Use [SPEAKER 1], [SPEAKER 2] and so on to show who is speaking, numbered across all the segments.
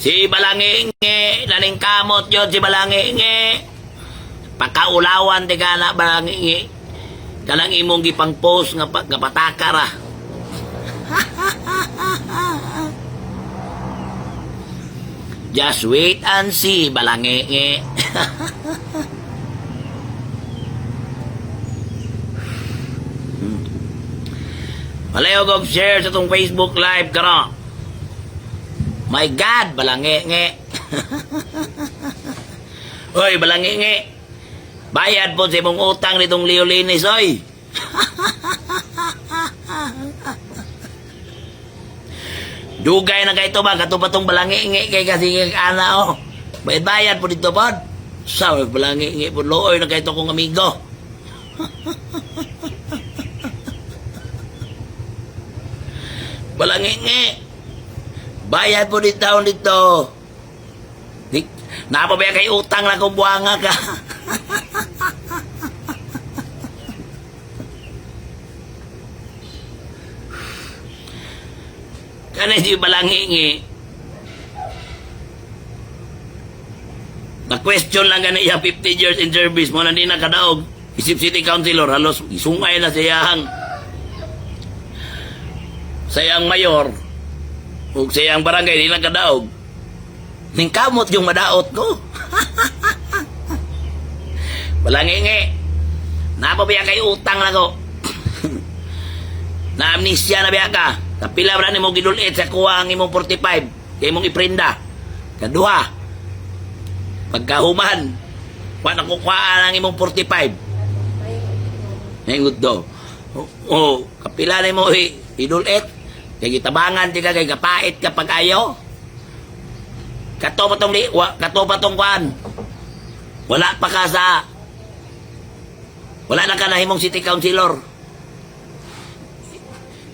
[SPEAKER 1] Si Balangingi, naningkamot yun si Balangingi. Pakaulawan di ka na Balangingi. Kanang imong gipang post nga patakara. Just wait and see, Balangingi. Malayo kong share sa itong Facebook Live karon. My God, Balangingi. Oy, Balangingi. Bayad po sa imong utang nitong Leo Linis, oy. Dugay na kayo ba? Katupatong Balangingi kay kasi ana, oh. Bayad po dito po. Sa Balangingi po, looy na kayo kong amigo. Balangingi. Bayad po dito taon dito. Napabaya kayo utang na kung buwanga ka. Kana si Balangingi. Na-question lang gani iya 50 years in service mo na di nakadaog. Isip city councilor, halos isungay na sayang mayor. Ug sayang barangay, di lang kadaog. Ningkamot yung madaot ko. Balangingi. Napabaya kayo utang na ko. Na amnesia na biya ka. Kapila ba ni mo gidulit sa kuha ang imong 45. Kaya imong iprinda. Kaduha. Pagkahuman. Wala kukuhaan ang imong 45. Nengud do. Oh, kapila ni mo idulit. Kaya gitabangan di ka kay kapait kapag ayaw. Kato pa tong kuhan. Wala pa ka sa... Wala na ka na himong city councilor.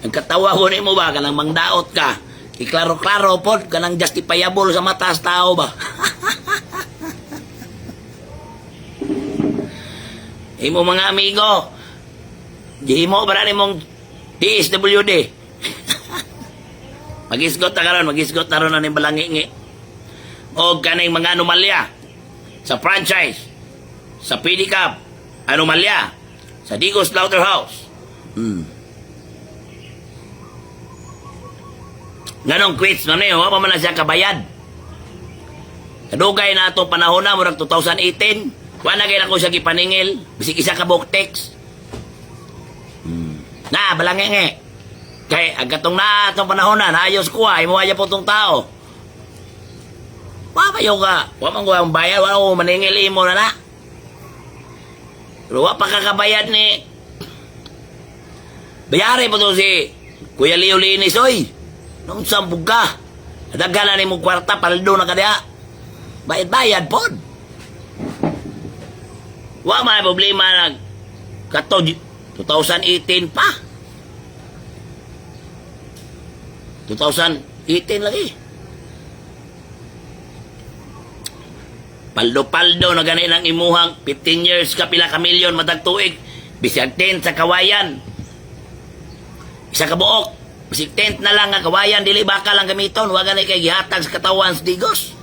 [SPEAKER 1] Ang katawa ko ni mo ba, kanang mangdaot ka. Iklaro-klaro po, kanang justifiable sa mata sa tao ba? Imo mga amigo, di mo ba rin mong DSWD? Mag-isgot na ron na ni Balangingi. O kaning mga anomalya sa franchise, sa pedicab, anomalya, sa Digos Slaughterhouse. Ganong quits na niyo, wala pa man na siya kabayad. Kadugay na itong panahon na, murag 2018, wala kayo na ko siya gipaningil, bisik isa ka buktex. Na, Balangingi. Kay agatong na itong panahon na, naayos ko imo aya po itong tao. Papayo ka, wala man ko ang bayad, wala ko maningil imo na na. Pero wala pa kakabayad ni. Bayari po ito si Kuya Leo Linis, oy. Nung sambog ka, nadagala ni mong kwarta, paldo na ka diya. Bayad-bayad po. Wala may problema na kato 2018 pa. 2018 lagi. Paldo-paldo na ganin ang imuhang 15 years ka pila ka milyon matag tuig. Bisag 10 sa kawayan. Isa ka buok. Bisag 10 na lang nga kawayan. Dili baka lang gamiton. Huwag ganit kay gihatag sa katawan sa Digos.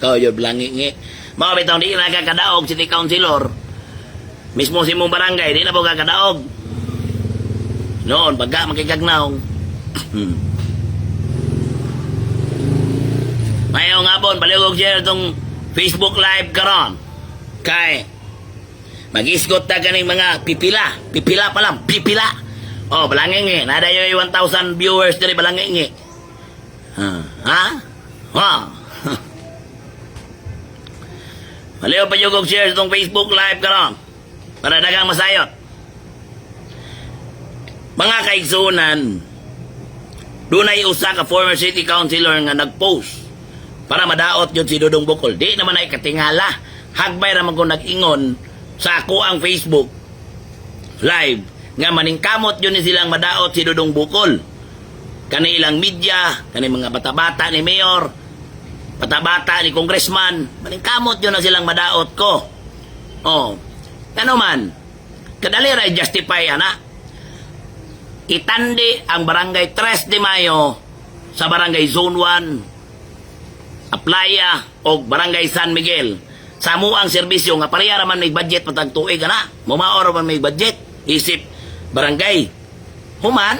[SPEAKER 1] Kau yun Balangingi. Mga bitong di na kakadaog city councilor. Mismo si mong barangay. Di na po kakadaog. Noon, pagka makikagnaong. Mayroong nga po, paligog share itong Facebook Live karon. Kay mag-isgot na kaning mga pipila. Pipila pa lang, pipila. Oh, Balangingi. Nada yung 1,000 viewers dari Balangingi. Ha? Maliw pa yung share itong Facebook Live karon. Para dagang masayot. Mga kaigsunan, doon ay usa ka former city councilor nga nag-post para madaot yun si Dudong Bukol. Di naman ay katingala. Hagbay naman kung nag-ingon sa ako ang Facebook Live nga maningkamot yun silang madaot si Dudong Bukol. Kanilang media, kani mga bata-bata ni Mayor, bata-bata ni Congressman, maningkamot yun na silang madaot ko. Oh, ano man, kadali ray justify ana. Itandi ang barangay 3 de Mayo sa barangay Zone 1 Aplaya o Barangay San Miguel sa amuang serbisyo nga pareha raman may budget patag tuig ana. Mumaor man may budget isip barangay. Human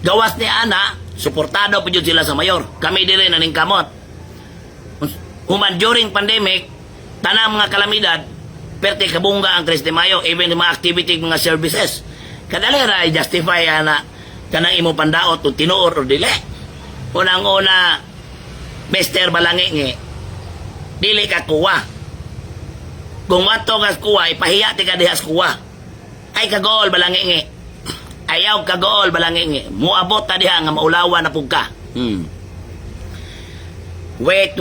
[SPEAKER 1] gawas ni ana suportado pa jud sila sa mayor. Kami diri naning kamot. Human during pandemic tanang mga kalamidad perte kabungga ang 3 de Mayo even mga activity mga services. Kadali ra justify ana kanang imo pandaot o tinuor o dili. Unang-una Mr. Balangingi dili ka kuwa. Kung mato kas kuwa, ipahiya ti ka dihas kuwa. Ay kagool Balangingi. Ayaw kagool Balangingi. Muabot ta diha nga maulawan na pug ka. Wait,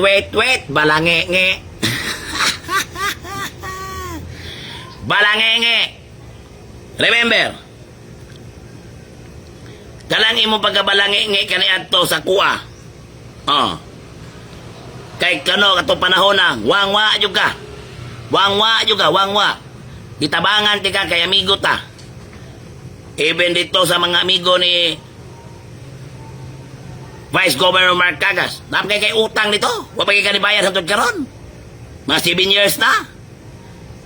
[SPEAKER 1] Balangingi. Balangingi. Remember, kalang imo pagkabalangingi kani adto sa kuwa. Kay kano kato panahon na, wangwa jud ka. Wangwa juga, wangwa. Gitabangan ti ka kay amigo ta. Even dito sa mga amigo ni Vice Governor Mark Cagas. Napakay kay utang nito. Wapagay ka ni bayad hangtod karon. Mga 7 years na.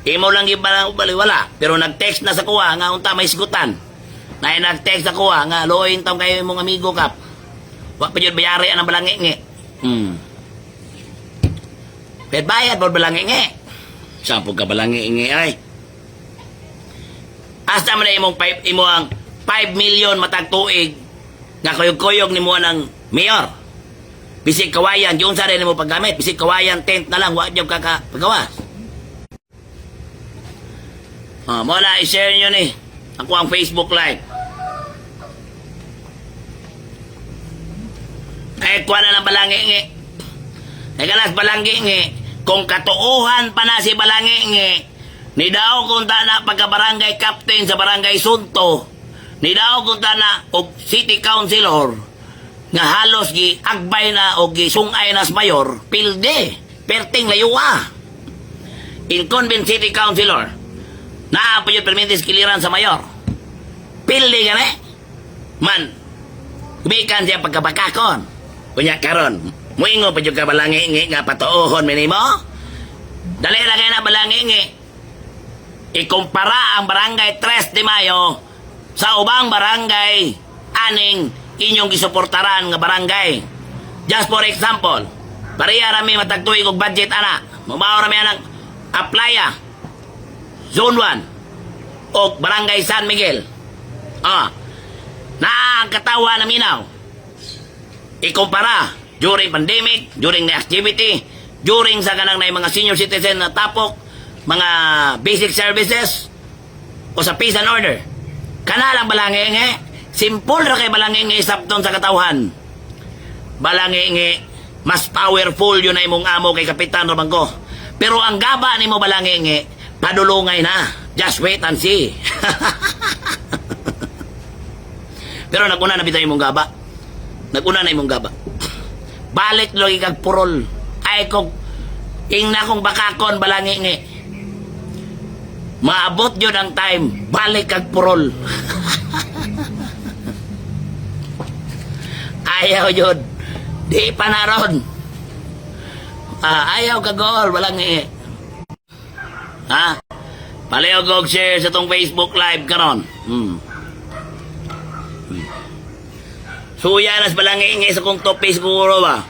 [SPEAKER 1] Imo lang ibalang baliwala. Pero nag-text na sa kuha nga unta may sigutan. Na nag-text sa kuha nga loin taong kayo mong amigo kap. Wap pa yun bayari ang balangingi. Pet bayad po balangingi. Sampo ka balangingi ay. Asa man na imo ang 5 million matag tuig nga kuyog-kuyog ni mo ng mayor. Bisig kawayan, yung sa rin mo paggamit. Bisig kawayan, tent na lang, wag yung paggawas. Muna, i-share nyo ni. Ako ang Facebook Live. Ay, kuha na ng balangingi. Ay, kalas balangingi. Kung katuuhan pa na si Balangingi, ni daw kung ta na pagka-barangay captain sa barangay Sunto, ni daw kung ta na og city councilor, nga halos gi agbay na o gi sungay na sa mayor, pilde, perting layuwa. Incumbent city councilor, naa pa yun permitis kiliran sa mayor. Pilde ka na man, kumikan siya pagkabakakon. Kunya karon, muingo pa yung ka Balangingi nga patuohon minimo. Dali na kayo na Balangingi. Ikumpara ang barangay 3 de Mayo sa ubang barangay aning inyong gisuportaran nga barangay. Just for example, pareha rami matagtuig og budget ana. Mumao rami anang Aplaya, Zone 1 o Barangay San Miguel. Na ang katawa na minaw. Ikumpara during pandemic, during the activity, during sa kanang na mga senior citizen na tapok, mga basic services, o sa peace and order. Kanalang Balangingi, simple ra kay Balangingi sabton sa katawhan. Balangingi, mas powerful yun na imong amo kay Kapitan Romanggo. Pero ang gaba ni mo Balangingi, padulungay na. Just wait and see. Pero naguna na bitaw imong gaba. Naguna na imong gaba. Balik lagi kag purol. Ay kog ingna kong bakakon Balangingi. Maabot yun ang time. Balik kag purol. Ayaw yun. Di pa na ron. Ayaw kagol Balangingi. Paleo kog share sa tong Facebook Live karon. Suyanas Balangingi sa kong top siguro ba?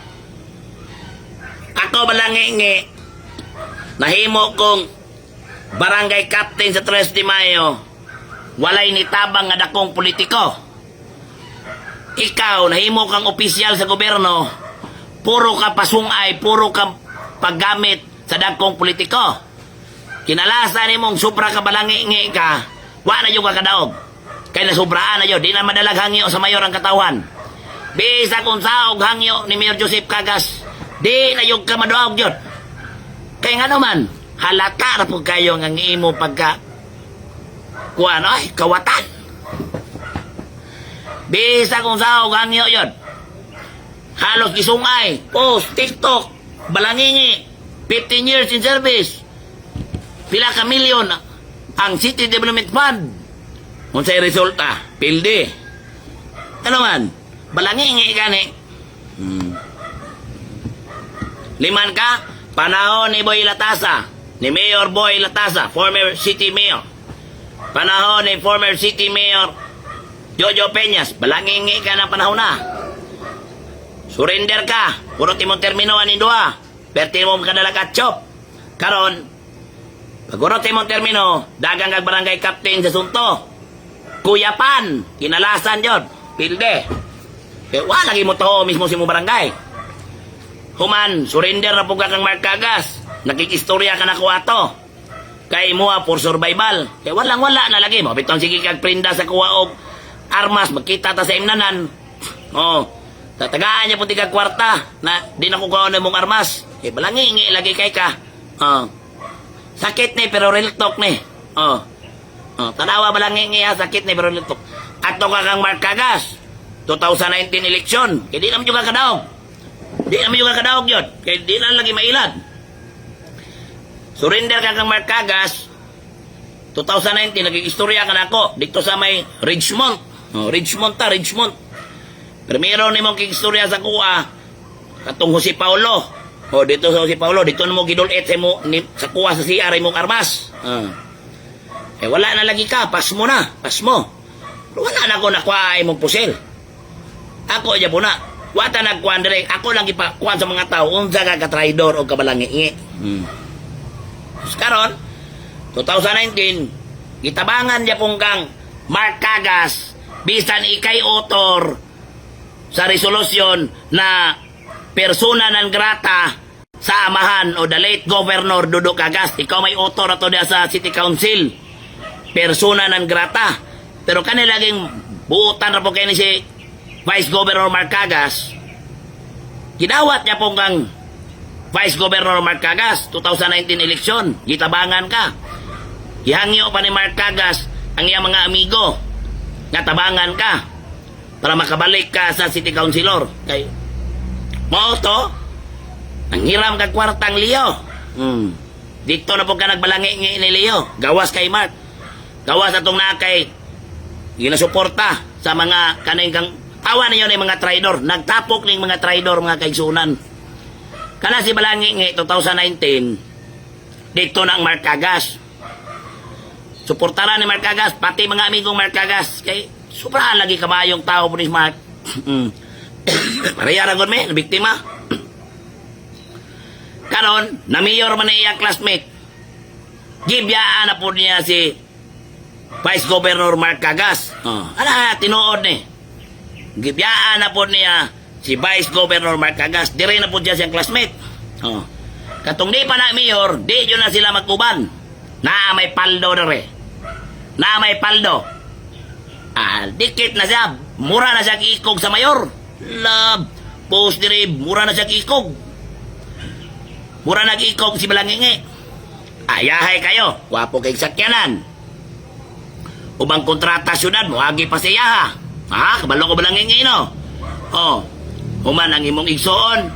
[SPEAKER 1] Ako Balangingi, nahimo kong barangay captain sa 3 de Mayo, walay nitabang nga dakong politiko. Ikaw, nahimo kang opisyal sa gobyerno, puro ka pasungay, puro ka paggamit sa dakong politiko. Kinalasan ni mong sobra ka Balangingi ka, wa na yung kakadaog. Kaya nasubraan na yun, di na madalag hangyo sa mayor ang katawan. Bisa kung saog hangyo ni Mayor Joseph Cagas, di na yung kamadoog yun. Kaya nga naman, halata na po kayo ng imo pagka kuwan, ay, kawatan. Bisa kung saog hangyo yun. Halos gisungay, post, TikTok, Balangingi, 15 years in service. Pila ka milyon ang City Development Fund. Kung sa'y resulta, pildi. Ano man, Balangingi gani. Liman ka, panahon ni Boy Latasa, ni Mayor Boy Latasa, former city mayor. Panahon ni former city mayor Jojo Peñas, balangingi ka ng panahon na. Surrender ka, puro timong termino anin dua, perti mo kadalagat chop. Karon, paguro timong termino, dagang kag barangay captain sa Sunto. Kuyapan, kinalasan yun, pilde. Kaya wala lagi mo to mismo si mo barangay. Human, surrender na po ka kang Marcagas. Nakikistorya ka na ko ato. Kay mo for survival. Kaya walang-wala na lagi mo. Bitong sige kag prinda sa kuwa og armas. Magkita ta sa imnanan. Oh, tatagaan niya po tigag kwarta na di na kukuha na mong armas. Eh, balangi lagi kay ka. Oh, sakit ni pero real talk ni. Oh, tanawa balangi ha, sakit ni pero real talk. Ato ka kang Marcagas. 2019 election. Kaya di naman yung kakadaog. Di naman yung kakadaog yun. Kaya di na lagi mailad. Surrender ka kang Marcagas. 2019, nag-istorya ka na ako. Dito sa may Ridgemont. Ridgemont. Primero ni mong kikistorya sa kuha. Katong Jose Paulo. Dito sa Jose Paulo. Dito na mo gidulit sa kuha sa CR mong armas. Wala na lagi ka. Pas mo na. Pero wala na ako nakuha mong pusil. Ako dyan po na. Wata nagkuhan direct. Ako lang ipakuhan sa mga tao. Unsa ka ka-traidor o kabalangi. Karon 2019, gitabangan niya pong kang Marcagas bisan ikay author sa resolusyon na persona non grata sa amahan o the late Governor Dudu Cagas. Ikaw may author ato diya sa City Council. Persona non grata. Pero kanilaging buutan na po kayo ni si Vice Governor Marcagas. Ginawat niya pong kang Vice Governor Marcagas, 2019 election, gitabangan ka. Gihangyo pa ni Marcagas ang iyang mga amigo nga tabangan ka para makabalik ka sa City Councilor. Kay mo to, nanghiram kag kwartang Leo. Dito na po ka nagbalangi ni Leo. Gawas kay Mark. Gawas atong nakay ginasuporta sa mga kaning kang tawa ninyo ni mga traidor. Nagtapok ning mga traidor mga kaigsunan. Kana si Balangi 2019, dito na ang Marcagas. Suportaran ni Marcagas, pati mga amigong Marcagas. Kay, sobrang lagi kamayong tao po ni Mark. Pareha ragon me, biktima. Karon, na mayor man na iyang classmate. Gibyaan na po niya si Vice Governor Marcagas. Tinuod ni. Gibyaan na po niya si Vice Governor Marcagas, di rin na po dyan siyang classmate. Katong di pa na mayor, di yun na sila magkuban. Na may paldo na rin. Na may paldo. Dikit na siya. Mura na siya kiikog sa mayor. Love. Post dirib. Mura na siya kiikog. Mura na kiikog si Balangingi. Ayahay kayo. Wapo kay sakyanan. Ubang kontrata syudad mo, agi pa siya ha. Kabalo ko Balangingi no. Human ang imong igsoon.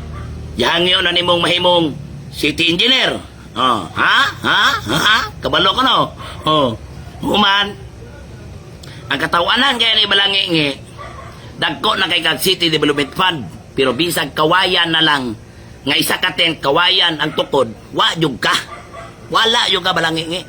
[SPEAKER 1] Yang yun ang imong mahimong city engineer. Kabalo ko no. Human ang katawanan kaya ni Balangingi, dagko na kay kag City Development Fund, pero bisag kawayan na lang nga isa ka ten kawayan ang tukod, wa jud ka. Wala jud ka Balangingi.